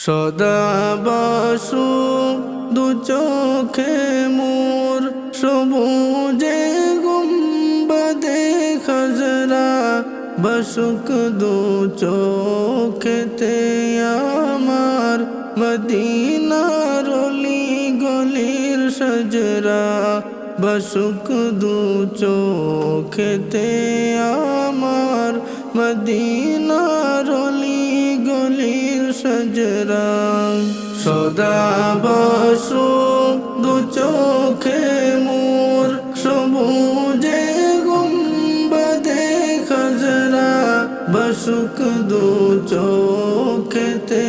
সদা বাসুক দু চোখে মোর সবুজে গুম্বাদে খাজরা বাসুক দু চোখেতে আমার মদিনার অলি গলির সজরা বাসুক দু চোখেতে আমার মদিনার অলি গলির সজরা সদা বাসুক দু চোখে মোর সবুজে গুম্বাদে খাজরা বাসুক দু চোখেতে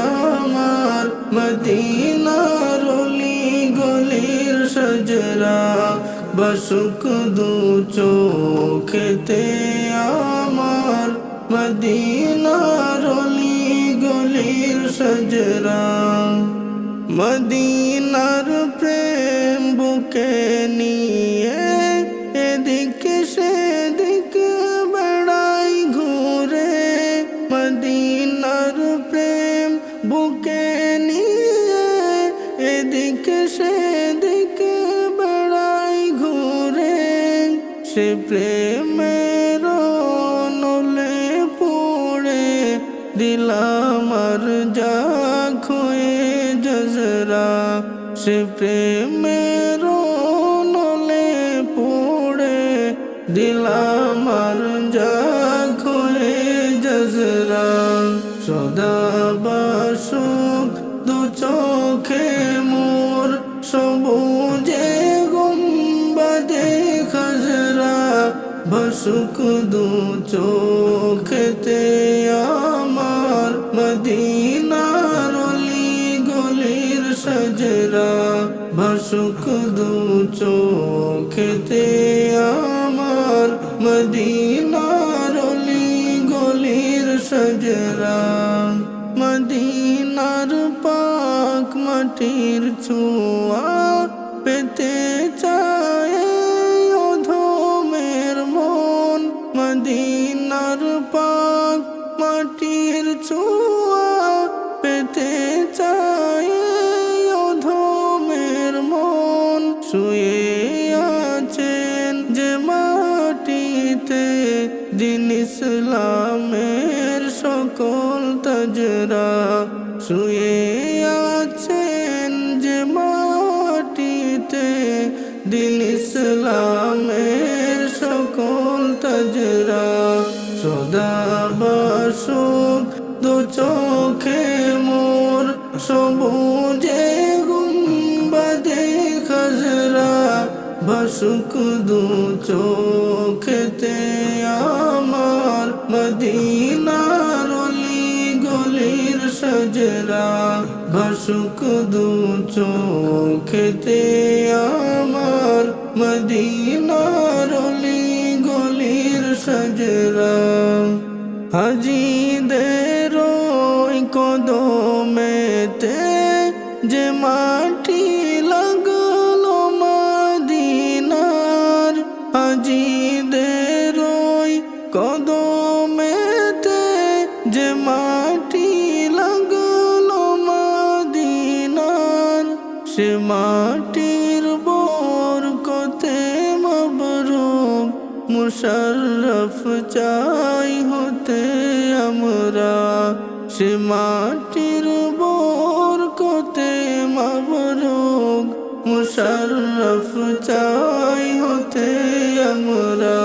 আমার মদিনার অলি গলির সজরা বাসুক দু চোখেতে আমার মদিনার অলি গলির সজরা মদিনার প্রেম বুকে নিয়ে এদিকে সেদিকে বেড়াই ঘুরে মদিনার প্রেম বুকে নিয়ে এদিকে সেদিকে বেড়াই ঘুরে সে প্রেমের নলে পড়ে দিলাম আর জাগ হয়ে জজরা সে প্রেমের নলে পড়ে দিলাম আর জাগ হয়ে জজরা সদা বাসুক দু চোখে মোর সবুজে গুম্বাদে খাজরা বাসুক দু চোখেতে আমার মদিনার অলি গলির সজরা বাসুক দু চোখেতে আমার মদিনার অলি গলির সজরা মদিনার পাক মাটির ছোঁয়া পেতে চায় অধমের মন মদিনার পাক মাটির ছোঁয়া পেতে চায় অধমের মন শুয়ে আছেন যে মাটিতে দিন ইসলামের সকল তাজরা শুয়ে আছেন যে মাটিতে দিন ইসলামের সকল তাজরা সদা বাসুক দু চোখে মোর সবুজে গুম্বাদে খাজরা বাসুক দু চোখেতে আমার মদিনার অলি গলির সজরা বাসুক দু চোখেতে আমার মদিনার অলি গলির সজরা হাজিদের ওই কদমেতে যে মাটি লাগলো মদিনার হাজিদের ওই কদমেতে যে মাটি লাগলো মদিনার সে মাটির বরকতে মবরুক মুশাররফ চাই হতে আমরা সে মাটির বরকতে মবরুক মুশাররফ চাই হতে আমরা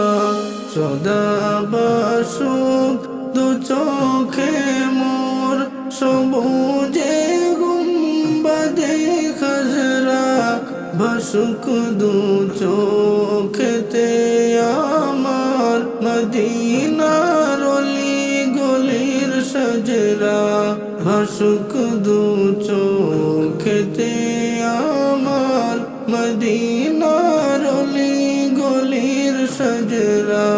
সদা বাসুক দু চোখে মোর সবুজে গুম্বাদে খাজরা বাসুক দু চোখেতে আমার মদিনার অলি গলির সজরা বাসুক দু চোখেতে আমার মদিনার অলি গলির সজরা